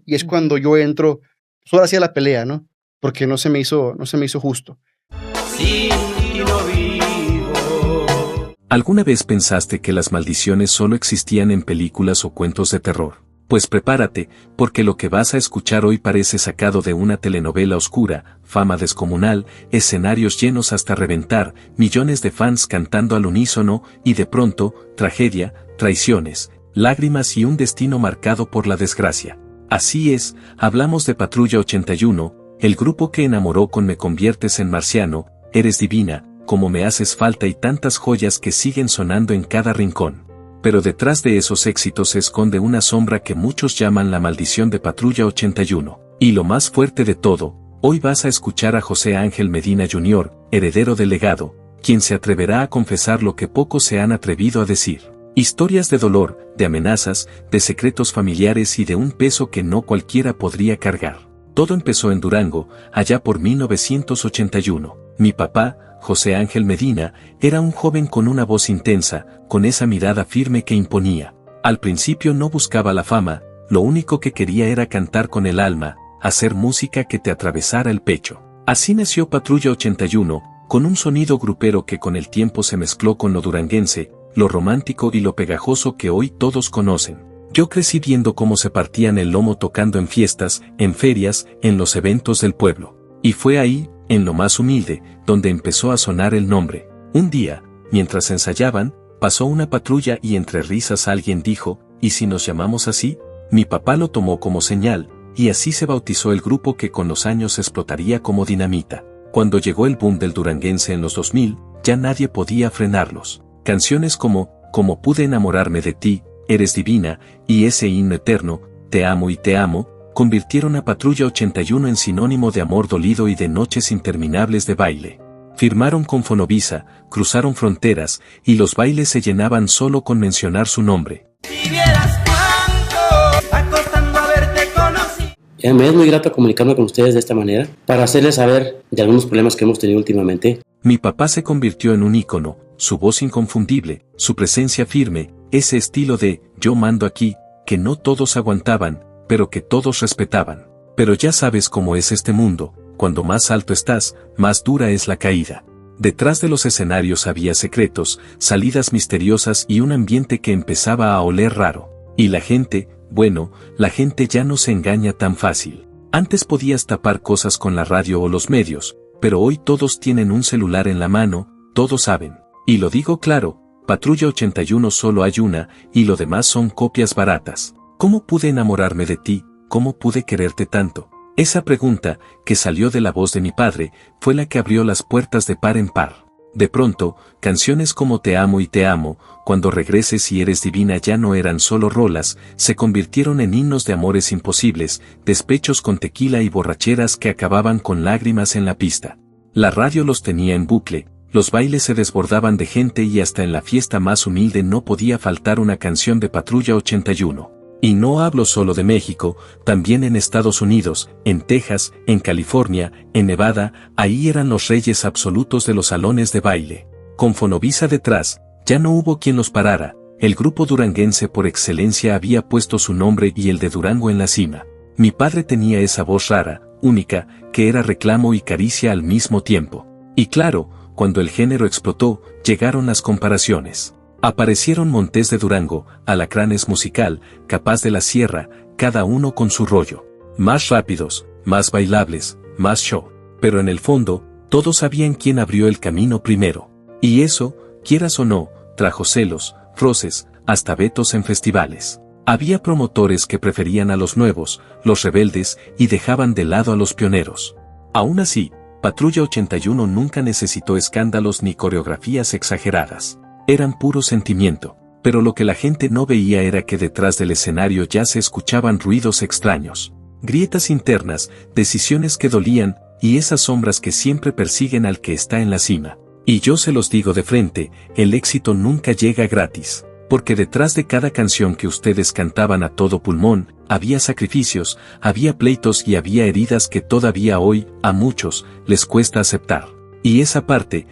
Y es cuando yo entro, pues ahora sí a la pelea, ¿no? Porque no se me hizo justo. Sí, no vivo. ¿Alguna vez pensaste que las maldiciones solo existían en películas o cuentos de terror? Pues prepárate, porque lo que vas a escuchar hoy parece sacado de una telenovela oscura, fama descomunal, escenarios llenos hasta reventar, millones de fans cantando al unísono, y de pronto, tragedia, traiciones, lágrimas y un destino marcado por la desgracia. Así es, hablamos de Patrulla 81, el grupo que enamoró con Me conviertes en marciano, Eres divina, Como me haces falta y tantas joyas que siguen sonando en cada rincón. Pero detrás de esos éxitos se esconde una sombra que muchos llaman la maldición de Patrulla 81. Y lo más fuerte de todo, hoy vas a escuchar a José Ángel Medina Jr., heredero del legado, quien se atreverá a confesar lo que pocos se han atrevido a decir. Historias de dolor, de amenazas, de secretos familiares y de un peso que no cualquiera podría cargar. Todo empezó en Durango, allá por 1981. Mi papá, José Ángel Medina, era un joven con una voz intensa, con esa mirada firme que imponía. Al principio no buscaba la fama, lo único que quería era cantar con el alma, hacer música que te atravesara el pecho. Así nació Patrulla 81, con un sonido grupero que con el tiempo se mezcló con lo duranguense, lo romántico y lo pegajoso que hoy todos conocen. Yo crecí viendo cómo se partían el lomo tocando en fiestas, en ferias, en los eventos del pueblo. Y fue ahí, en lo más humilde, donde empezó a sonar el nombre. Un día, mientras ensayaban, pasó una patrulla y entre risas alguien dijo, ¿y si nos llamamos así? Mi papá lo tomó como señal, y así se bautizó el grupo que con los años explotaría como dinamita. Cuando llegó el boom del duranguense en los 2000, ya nadie podía frenarlos. Canciones como pude enamorarme de ti, Eres divina, y ese himno eterno, Te amo y te amo, convirtieron a Patrulla 81 en sinónimo de amor dolido y de noches interminables de baile. Firmaron con Fonovisa, cruzaron fronteras, y los bailes se llenaban solo con mencionar su nombre. Si vieras cuánto, acostando a verte conocí. Me es muy grato comunicarme con ustedes de esta manera, para hacerles saber de algunos problemas que hemos tenido últimamente. Mi papá se convirtió en un ícono, su voz inconfundible, su presencia firme, ese estilo de yo mando aquí, que no todos aguantaban, pero que todos respetaban. Pero ya sabes cómo es este mundo, cuando más alto estás, más dura es la caída. Detrás de los escenarios había secretos, salidas misteriosas y un ambiente que empezaba a oler raro. Y la gente, bueno, la gente ya no se engaña tan fácil. Antes podías tapar cosas con la radio o los medios, pero hoy todos tienen un celular en la mano, todos saben. Y lo digo claro, Patrulla 81 solo hay una, y lo demás son copias baratas. ¿Cómo pude enamorarme de ti? ¿Cómo pude quererte tanto? Esa pregunta, que salió de la voz de mi padre, fue la que abrió las puertas de par en par. De pronto, canciones como Te amo y te amo, Cuando regreses y Eres divina ya no eran solo rolas, se convirtieron en himnos de amores imposibles, despechos con tequila y borracheras que acababan con lágrimas en la pista. La radio los tenía en bucle, los bailes se desbordaban de gente y hasta en la fiesta más humilde no podía faltar una canción de Patrulla 81. Y no hablo solo de México, también en Estados Unidos, en Texas, en California, en Nevada, ahí eran los reyes absolutos de los salones de baile. Con Fonovisa detrás, ya no hubo quien los parara, el grupo duranguense por excelencia había puesto su nombre y el de Durango en la cima. Mi padre tenía esa voz rara, única, que era reclamo y caricia al mismo tiempo. Y claro, cuando el género explotó, llegaron las comparaciones. Aparecieron Montés de Durango, Alacranes musical, Capaz de la Sierra, cada uno con su rollo. Más rápidos, más bailables, más show. Pero en el fondo, todos sabían quién abrió el camino primero. Y eso, quieras o no, trajo celos, roces, hasta vetos en festivales. Había promotores que preferían a los nuevos, los rebeldes, y dejaban de lado a los pioneros. Aún así, Patrulla 81 nunca necesitó escándalos ni coreografías exageradas. Eran puro sentimiento, pero lo que la gente no veía era que detrás del escenario ya se escuchaban ruidos extraños. Grietas internas, decisiones que dolían, y esas sombras que siempre persiguen al que está en la cima. Y yo se los digo de frente, el éxito nunca llega gratis. Porque detrás de cada canción que ustedes cantaban a todo pulmón, había sacrificios, había pleitos y había heridas que todavía hoy, a muchos, les cuesta aceptar. Y esa parte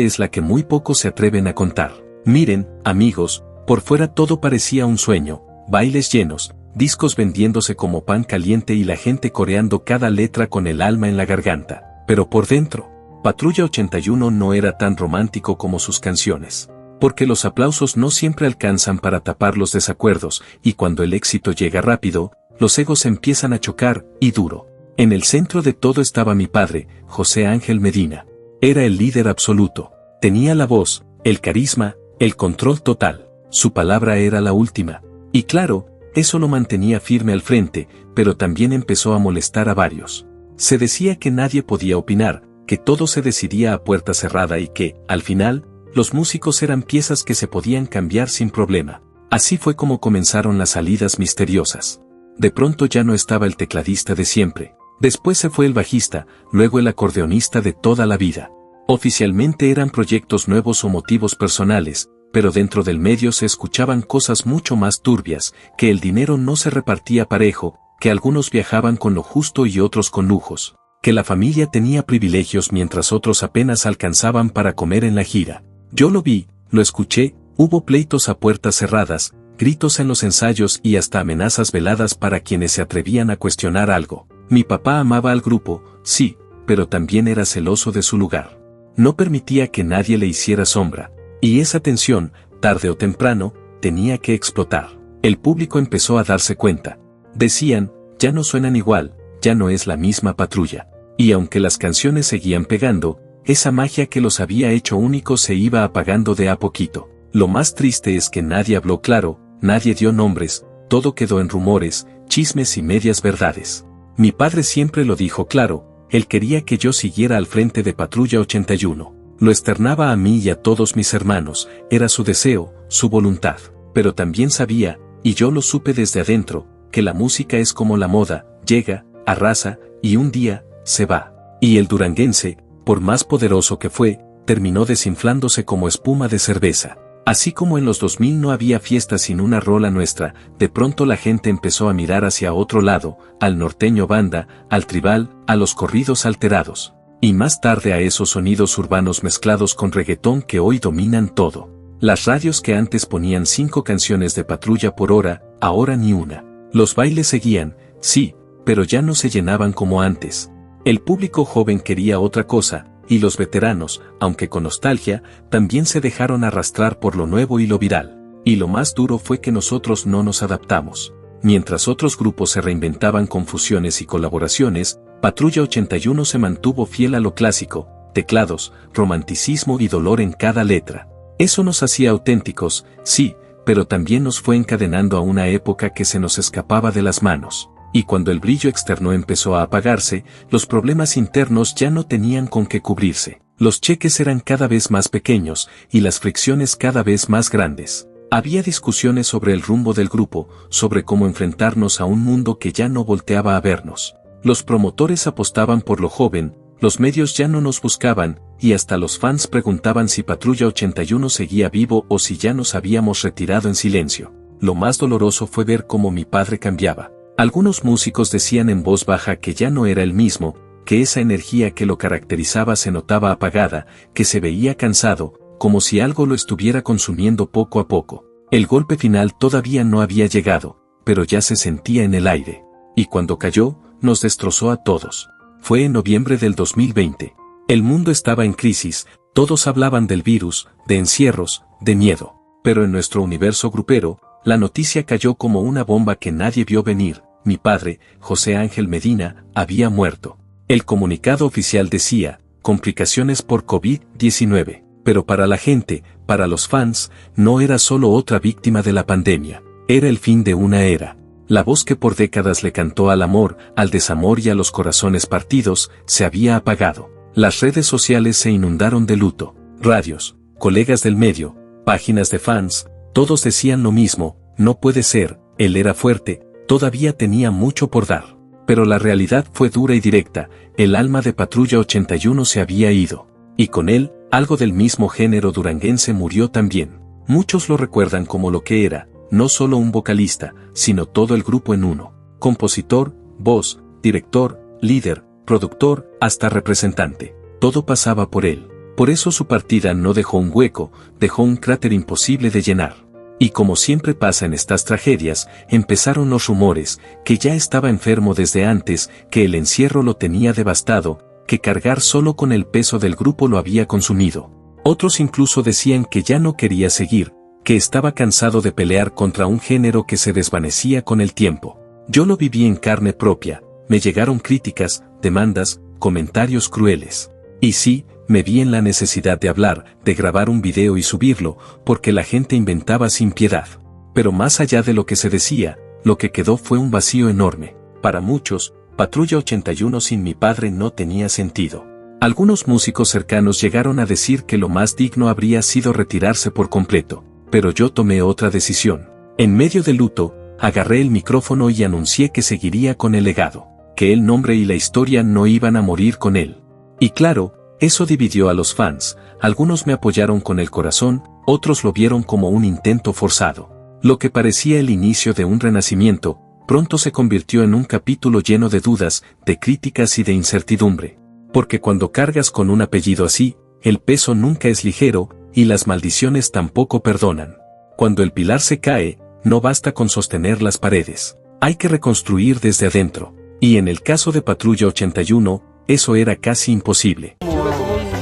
es la que muy pocos se atreven a contar. Miren, amigos, por fuera todo parecía un sueño, bailes llenos, discos vendiéndose como pan caliente y la gente coreando cada letra con el alma en la garganta. Pero por dentro, Patrulla 81 no era tan romántico como sus canciones. Porque los aplausos no siempre alcanzan para tapar los desacuerdos, y cuando el éxito llega rápido, los egos empiezan a chocar, y duro. En el centro de todo estaba mi padre, José Ángel Medina. Era el líder absoluto. Tenía la voz, el carisma, el control total. Su palabra era la última. Y claro, eso lo mantenía firme al frente, pero también empezó a molestar a varios. Se decía que nadie podía opinar, que todo se decidía a puerta cerrada y que, al final, los músicos eran piezas que se podían cambiar sin problema. Así fue como comenzaron las salidas misteriosas. De pronto ya no estaba el tecladista de siempre. Después se fue el bajista, luego el acordeonista de toda la vida. Oficialmente eran proyectos nuevos o motivos personales, pero dentro del medio se escuchaban cosas mucho más turbias, que el dinero no se repartía parejo, que algunos viajaban con lo justo y otros con lujos, que la familia tenía privilegios mientras otros apenas alcanzaban para comer en la gira. Yo lo vi, lo escuché, hubo pleitos a puertas cerradas, gritos en los ensayos y hasta amenazas veladas para quienes se atrevían a cuestionar algo. Mi papá amaba al grupo, sí, pero también era celoso de su lugar. No permitía que nadie le hiciera sombra, y esa tensión, tarde o temprano, tenía que explotar. El público empezó a darse cuenta. Decían, ya no suenan igual, ya no es la misma Patrulla. Y aunque las canciones seguían pegando, esa magia que los había hecho únicos se iba apagando de a poquito. Lo más triste es que nadie habló claro, nadie dio nombres, todo quedó en rumores, chismes y medias verdades. Mi padre siempre lo dijo claro, él quería que yo siguiera al frente de Patrulla 81. Lo externaba a mí y a todos mis hermanos, era su deseo, su voluntad. Pero también sabía, y yo lo supe desde adentro, que la música es como la moda, llega, arrasa, y un día, se va. Y el duranguense, por más poderoso que fue, terminó desinflándose como espuma de cerveza. Así como en los 2000 no había fiesta sin una rola nuestra, de pronto la gente empezó a mirar hacia otro lado, al norteño banda, al tribal, a los corridos alterados. Y más tarde a esos sonidos urbanos mezclados con reggaetón que hoy dominan todo. Las radios que antes ponían 5 canciones de Patrulla por hora, ahora ni una. Los bailes seguían, sí, pero ya no se llenaban como antes. El público joven quería otra cosa, y los veteranos, aunque con nostalgia, también se dejaron arrastrar por lo nuevo y lo viral. Y lo más duro fue que nosotros no nos adaptamos. Mientras otros grupos se reinventaban con fusiones y colaboraciones, Patrulla 81 se mantuvo fiel a lo clásico, teclados, romanticismo y dolor en cada letra. Eso nos hacía auténticos, sí, pero también nos fue encadenando a una época que se nos escapaba de las manos. Y cuando el brillo externo empezó a apagarse, los problemas internos ya no tenían con qué cubrirse. Los cheques eran cada vez más pequeños, y las fricciones cada vez más grandes. Había discusiones sobre el rumbo del grupo, sobre cómo enfrentarnos a un mundo que ya no volteaba a vernos. Los promotores apostaban por lo joven, los medios ya no nos buscaban, y hasta los fans preguntaban si Patrulla 81 seguía vivo o si ya nos habíamos retirado en silencio. Lo más doloroso fue ver cómo mi padre cambiaba. Algunos músicos decían en voz baja que ya no era el mismo, que esa energía que lo caracterizaba se notaba apagada, que se veía cansado, como si algo lo estuviera consumiendo poco a poco. El golpe final todavía no había llegado, pero ya se sentía en el aire. Y cuando cayó, nos destrozó a todos. Fue en noviembre del 2020. El mundo estaba en crisis, todos hablaban del virus, de encierros, de miedo. Pero en nuestro universo grupero, la noticia cayó como una bomba que nadie vio venir. Mi padre, José Ángel Medina, había muerto. El comunicado oficial decía, complicaciones por COVID-19. Pero para la gente, para los fans, no era solo otra víctima de la pandemia. Era el fin de una era. La voz que por décadas le cantó al amor, al desamor y a los corazones partidos, se había apagado. Las redes sociales se inundaron de luto. Radios, colegas del medio, páginas de fans, todos decían lo mismo, no puede ser, él era fuerte, todavía tenía mucho por dar. Pero la realidad fue dura y directa, el alma de Patrulla 81 se había ido. Y con él, algo del mismo género duranguense murió también. Muchos lo recuerdan como lo que era, no solo un vocalista, sino todo el grupo en uno. Compositor, voz, director, líder, productor, hasta representante. Todo pasaba por él. Por eso su partida no dejó un hueco, dejó un cráter imposible de llenar. Y como siempre pasa en estas tragedias, empezaron los rumores, que ya estaba enfermo desde antes, que el encierro lo tenía devastado, que cargar solo con el peso del grupo lo había consumido. Otros incluso decían que ya no quería seguir, que estaba cansado de pelear contra un género que se desvanecía con el tiempo. Yo lo viví en carne propia, me llegaron críticas, demandas, comentarios crueles. Y sí, me vi en la necesidad de hablar, de grabar un video y subirlo, porque la gente inventaba sin piedad. Pero más allá de lo que se decía, lo que quedó fue un vacío enorme. Para muchos, Patrulla 81 sin mi padre no tenía sentido. Algunos músicos cercanos llegaron a decir que lo más digno habría sido retirarse por completo, pero yo tomé otra decisión. En medio del luto, agarré el micrófono y anuncié que seguiría con el legado, que el nombre y la historia no iban a morir con él. Y claro, eso dividió a los fans, algunos me apoyaron con el corazón, otros lo vieron como un intento forzado. Lo que parecía el inicio de un renacimiento, pronto se convirtió en un capítulo lleno de dudas, de críticas y de incertidumbre. Porque cuando cargas con un apellido así, el peso nunca es ligero, y las maldiciones tampoco perdonan. Cuando el pilar se cae, no basta con sostener las paredes. Hay que reconstruir desde adentro. Y en el caso de Patrulla 81, eso era casi imposible.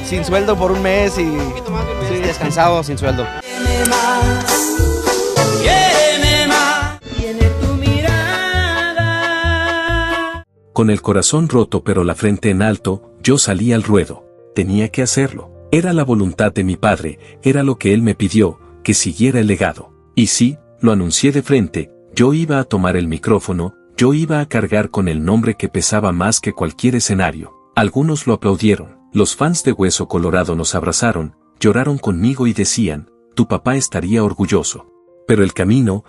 Sin sueldo por un mes y sí, descansado sin sueldo. Tiene tu mirada. Con el corazón roto pero la frente en alto, yo salí al ruedo. Tenía que hacerlo. Era la voluntad de mi padre, era lo que él me pidió, que siguiera el legado. Y sí, lo anuncié de frente, yo iba a tomar el micrófono, yo iba a cargar con el nombre que pesaba más que cualquier escenario. Algunos lo aplaudieron, los fans de Hueso Colorado nos abrazaron, lloraron conmigo y decían, tu papá estaría orgulloso. Pero el camino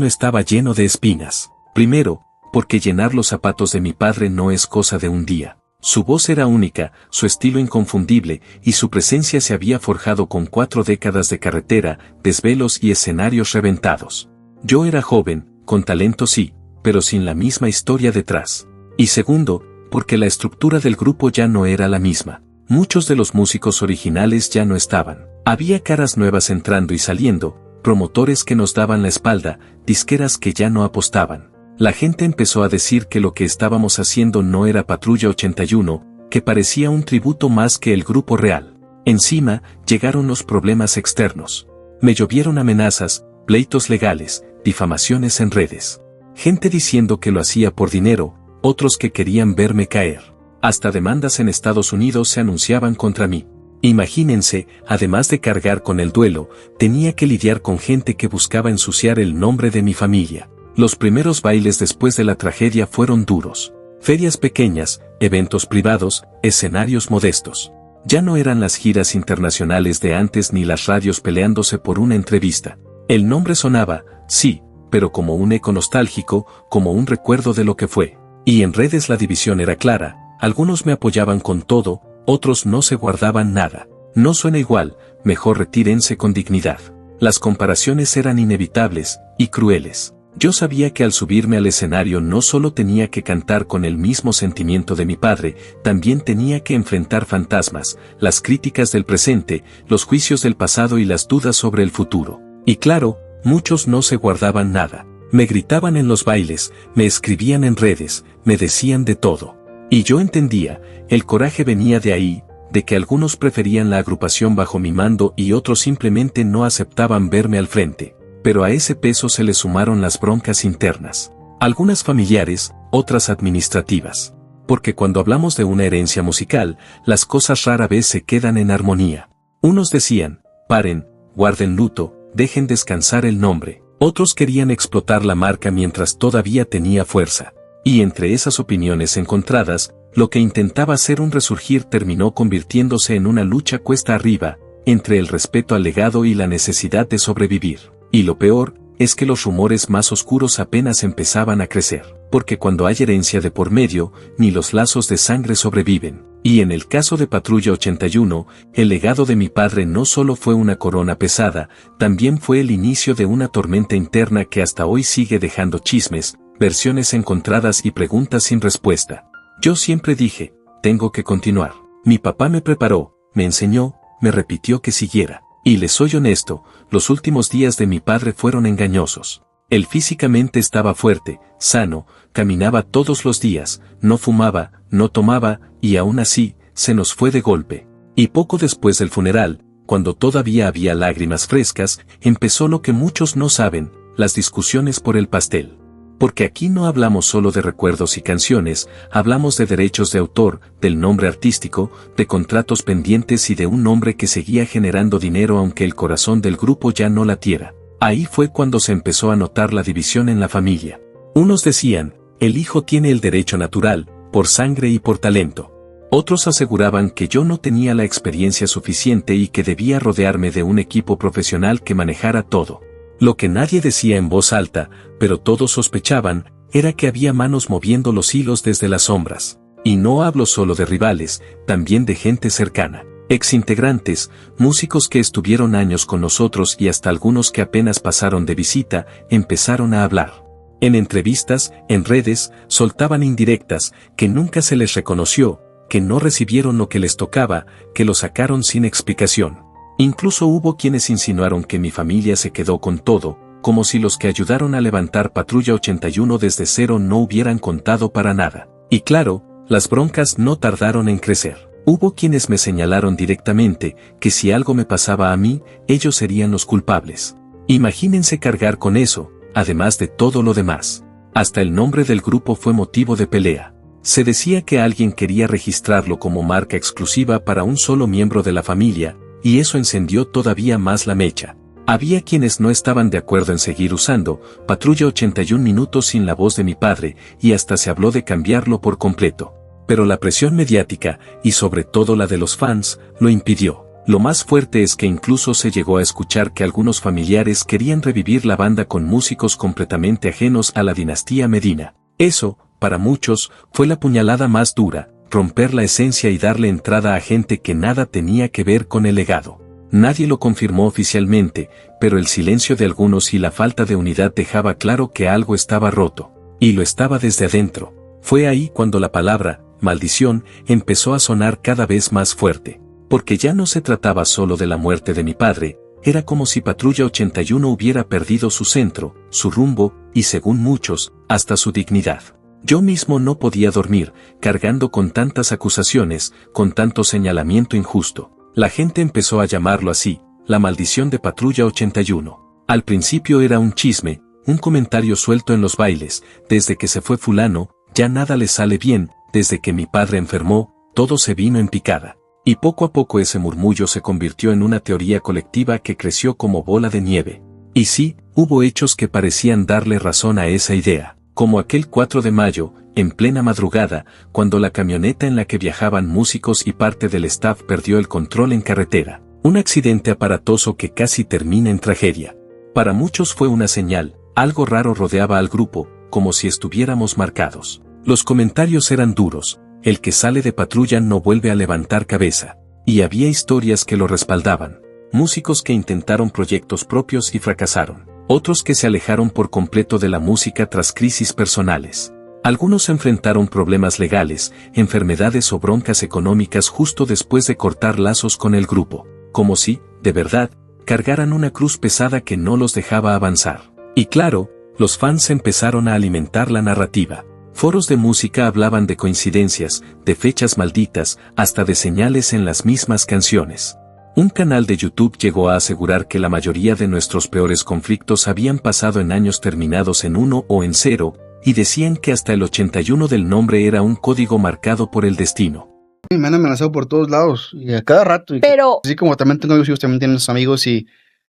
estaba lleno de espinas. Primero, porque llenar los zapatos de mi padre no es cosa de un día. Su voz era única, su estilo inconfundible, y su presencia se había forjado con 4 décadas de carretera, desvelos y escenarios reventados. Yo era joven, con talento sí, pero sin la misma historia detrás. Y segundo, porque la estructura del grupo ya no era la misma. Muchos de los músicos originales ya no estaban. Había caras nuevas entrando y saliendo, promotores que nos daban la espalda, disqueras que ya no apostaban. La gente empezó a decir que lo que estábamos haciendo no era Patrulla 81, que parecía un tributo más que el grupo real. Encima, llegaron los problemas externos. Me llovieron amenazas, pleitos legales, difamaciones en redes. Gente diciendo que lo hacía por dinero, otros que querían verme caer. Hasta demandas en Estados Unidos se anunciaban contra mí. Imagínense, además de cargar con el duelo, tenía que lidiar con gente que buscaba ensuciar el nombre de mi familia. Los primeros bailes después de la tragedia fueron duros. Ferias pequeñas, eventos privados, escenarios modestos. Ya no eran las giras internacionales de antes ni las radios peleándose por una entrevista. El nombre sonaba, sí, pero como un eco nostálgico, como un recuerdo de lo que fue. Y en redes la división era clara, algunos me apoyaban con todo, otros no se guardaban nada. No suena igual, mejor retírense con dignidad. Las comparaciones eran inevitables y crueles. Yo sabía que al subirme al escenario no solo tenía que cantar con el mismo sentimiento de mi padre, también tenía que enfrentar fantasmas, las críticas del presente, los juicios del pasado y las dudas sobre el futuro. Y claro, muchos no se guardaban nada. Me gritaban en los bailes, me escribían en redes, me decían de todo. Y yo entendía, el coraje venía de ahí, de que algunos preferían la agrupación bajo mi mando y otros simplemente no aceptaban verme al frente. Pero a ese peso se le sumaron las broncas internas. Algunas familiares, otras administrativas. Porque cuando hablamos de una herencia musical, las cosas rara vez se quedan en armonía. Unos decían, paren, guarden luto, dejen descansar el nombre. Otros querían explotar la marca mientras todavía tenía fuerza. Y entre esas opiniones encontradas, lo que intentaba ser un resurgir terminó convirtiéndose en una lucha cuesta arriba, entre el respeto al legado y la necesidad de sobrevivir. Y lo peor, es que los rumores más oscuros apenas empezaban a crecer, porque cuando hay herencia de por medio, ni los lazos de sangre sobreviven. Y en el caso de Patrulla 81, el legado de mi padre no solo fue una corona pesada, también fue el inicio de una tormenta interna que hasta hoy sigue dejando chismes, versiones encontradas y preguntas sin respuesta. Yo siempre dije, tengo que continuar. Mi papá me preparó, me enseñó, me repitió que siguiera. Y les soy honesto, los últimos días de mi padre fueron engañosos. Él físicamente estaba fuerte, sano, caminaba todos los días, no fumaba, no tomaba, y aún así, se nos fue de golpe. Y poco después del funeral, cuando todavía había lágrimas frescas, empezó lo que muchos no saben, las discusiones por el pastel. Porque aquí no hablamos solo de recuerdos y canciones, hablamos de derechos de autor, del nombre artístico, de contratos pendientes y de un nombre que seguía generando dinero aunque el corazón del grupo ya no latiera. Ahí fue cuando se empezó a notar la división en la familia. Unos decían, el hijo tiene el derecho natural, por sangre y por talento. Otros aseguraban que yo no tenía la experiencia suficiente y que debía rodearme de un equipo profesional que manejara todo. Lo que nadie decía en voz alta, pero todos sospechaban, era que había manos moviendo los hilos desde las sombras. Y no hablo solo de rivales, también de gente cercana. Exintegrantes, músicos que estuvieron años con nosotros y hasta algunos que apenas pasaron de visita, empezaron a hablar. En entrevistas, en redes, soltaban indirectas, que nunca se les reconoció, que no recibieron lo que les tocaba, que lo sacaron sin explicación. Incluso hubo quienes insinuaron que mi familia se quedó con todo, como si los que ayudaron a levantar Patrulla 81 desde cero no hubieran contado para nada. Y claro, las broncas no tardaron en crecer. Hubo quienes me señalaron directamente que si algo me pasaba a mí, ellos serían los culpables. Imagínense cargar con eso, además de todo lo demás. Hasta el nombre del grupo fue motivo de pelea. Se decía que alguien quería registrarlo como marca exclusiva para un solo miembro de la familia, y eso encendió todavía más la mecha. Había quienes no estaban de acuerdo en seguir usando Patrulla 81 minutos sin la voz de mi padre, y hasta se habló de cambiarlo por completo. Pero la presión mediática, y sobre todo la de los fans, lo impidió. Lo más fuerte es que incluso se llegó a escuchar que algunos familiares querían revivir la banda con músicos completamente ajenos a la dinastía Medina. Eso, para muchos, fue la puñalada más dura, romper la esencia y darle entrada a gente que nada tenía que ver con el legado. Nadie lo confirmó oficialmente, pero el silencio de algunos y la falta de unidad dejaba claro que algo estaba roto. Y lo estaba desde adentro. Fue ahí cuando la palabra, maldición, empezó a sonar cada vez más fuerte. Porque ya no se trataba solo de la muerte de mi padre, era como si Patrulla 81 hubiera perdido su centro, su rumbo, y según muchos, hasta su dignidad. Yo mismo no podía dormir, cargando con tantas acusaciones, con tanto señalamiento injusto. La gente empezó a llamarlo así, la maldición de Patrulla 81. Al principio era un chisme, un comentario suelto en los bailes, desde que se fue fulano, ya nada le sale bien, desde que mi padre enfermó, todo se vino en picada. Y poco a poco ese murmullo se convirtió en una teoría colectiva que creció como bola de nieve. Y sí, hubo hechos que parecían darle razón a esa idea. Como aquel 4 de mayo, en plena madrugada, cuando la camioneta en la que viajaban músicos y parte del staff perdió el control en carretera. Un accidente aparatoso que casi termina en tragedia. Para muchos fue una señal, algo raro rodeaba al grupo, como si estuviéramos marcados. Los comentarios eran duros, el que sale de patrulla no vuelve a levantar cabeza. Y había historias que lo respaldaban. Músicos que intentaron proyectos propios y fracasaron. Otros que se alejaron por completo de la música tras crisis personales. Algunos enfrentaron problemas legales, enfermedades o broncas económicas justo después de cortar lazos con el grupo, como si, de verdad, cargaran una cruz pesada que no los dejaba avanzar. Y claro, los fans empezaron a alimentar la narrativa. Foros de música hablaban de coincidencias, de fechas malditas, hasta de señales en las mismas canciones. Un canal de YouTube llegó a asegurar que la mayoría de nuestros peores conflictos habían pasado en años terminados en 1 o en 0, y decían que hasta el 81 del nombre era un código marcado por el destino. Me han amenazado por todos lados, y a cada rato. Pero... Así como también tengo amigos, también tienen sus amigos, y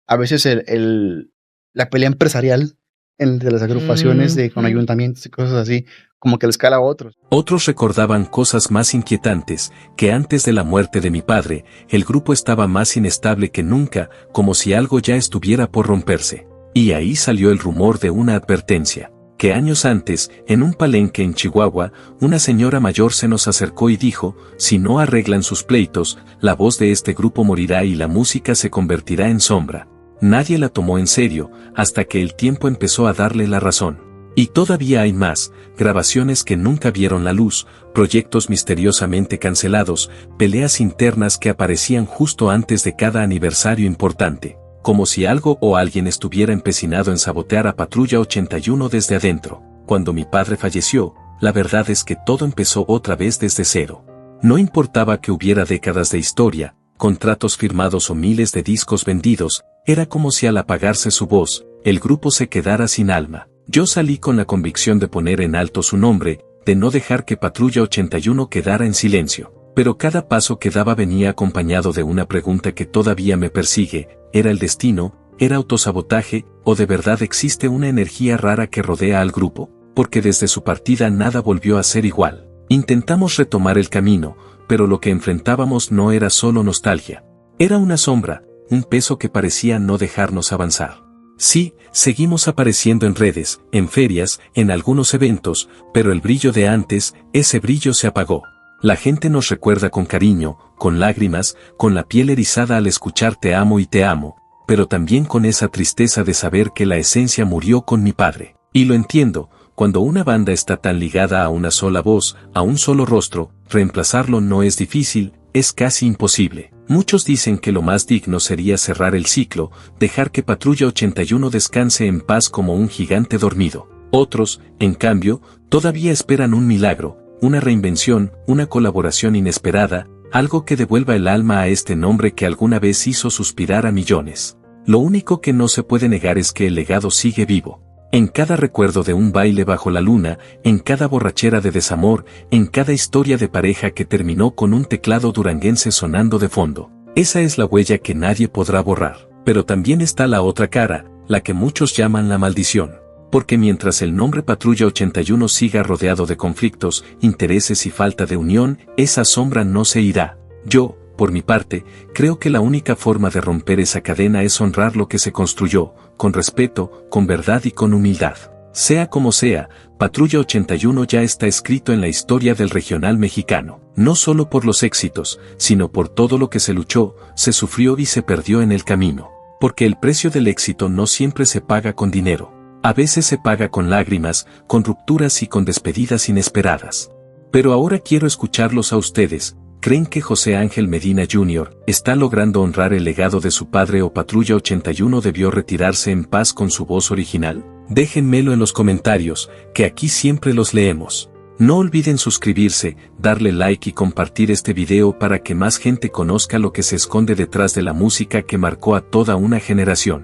a veces la pelea empresarial entre las agrupaciones con ayuntamientos y cosas así, como que les cala a otros. Otros recordaban cosas más inquietantes, que antes de la muerte de mi padre, el grupo estaba más inestable que nunca, como si algo ya estuviera por romperse. Y ahí salió el rumor de una advertencia, que años antes, en un palenque en Chihuahua, una señora mayor se nos acercó y dijo, si no arreglan sus pleitos, la voz de este grupo morirá y la música se convertirá en sombra. Nadie la tomó en serio, hasta que el tiempo empezó a darle la razón. Y todavía hay más, grabaciones que nunca vieron la luz, proyectos misteriosamente cancelados, peleas internas que aparecían justo antes de cada aniversario importante, como si algo o alguien estuviera empecinado en sabotear a Patrulla 81 desde adentro. Cuando mi padre falleció, la verdad es que todo empezó otra vez desde cero. No importaba que hubiera décadas de historia, contratos firmados o miles de discos vendidos, era como si al apagarse su voz, el grupo se quedara sin alma. Yo salí con la convicción de poner en alto su nombre, de no dejar que Patrulla 81 quedara en silencio. Pero cada paso que daba venía acompañado de una pregunta que todavía me persigue: ¿era el destino? ¿Era autosabotaje? ¿O de verdad existe una energía rara que rodea al grupo? Porque desde su partida nada volvió a ser igual. Intentamos retomar el camino, pero lo que enfrentábamos no era solo nostalgia. Era una sombra, un peso que parecía no dejarnos avanzar. Sí, seguimos apareciendo en redes, en ferias, en algunos eventos, pero el brillo de antes, ese brillo se apagó. La gente nos recuerda con cariño, con lágrimas, con la piel erizada al escuchar Te amo y te amo, pero también con esa tristeza de saber que la esencia murió con mi padre. Y lo entiendo, cuando una banda está tan ligada a una sola voz, a un solo rostro, reemplazarlo no es difícil, es casi imposible. Muchos dicen que lo más digno sería cerrar el ciclo, dejar que Patrulla 81 descanse en paz como un gigante dormido. Otros, en cambio, todavía esperan un milagro, una reinvención, una colaboración inesperada, algo que devuelva el alma a este nombre que alguna vez hizo suspirar a millones. Lo único que no se puede negar es que el legado sigue vivo. En cada recuerdo de un baile bajo la luna, en cada borrachera de desamor, en cada historia de pareja que terminó con un teclado duranguense sonando de fondo. Esa es la huella que nadie podrá borrar. Pero también está la otra cara, la que muchos llaman la maldición. Porque mientras el nombre Patrulla 81 siga rodeado de conflictos, intereses y falta de unión, esa sombra no se irá. Yo, por mi parte, creo que la única forma de romper esa cadena es honrar lo que se construyó, con respeto, con verdad y con humildad. Sea como sea, Patrulla 81 ya está escrito en la historia del regional mexicano, no solo por los éxitos, sino por todo lo que se luchó, se sufrió y se perdió en el camino. Porque el precio del éxito no siempre se paga con dinero. A veces se paga con lágrimas, con rupturas y con despedidas inesperadas. Pero ahora quiero escucharlos a ustedes. ¿Creen que José Ángel Medina Jr. está logrando honrar el legado de su padre o Patrulla 81 debió retirarse en paz con su voz original? Déjenmelo en los comentarios, que aquí siempre los leemos. No olviden suscribirse, darle like y compartir este video para que más gente conozca lo que se esconde detrás de la música que marcó a toda una generación.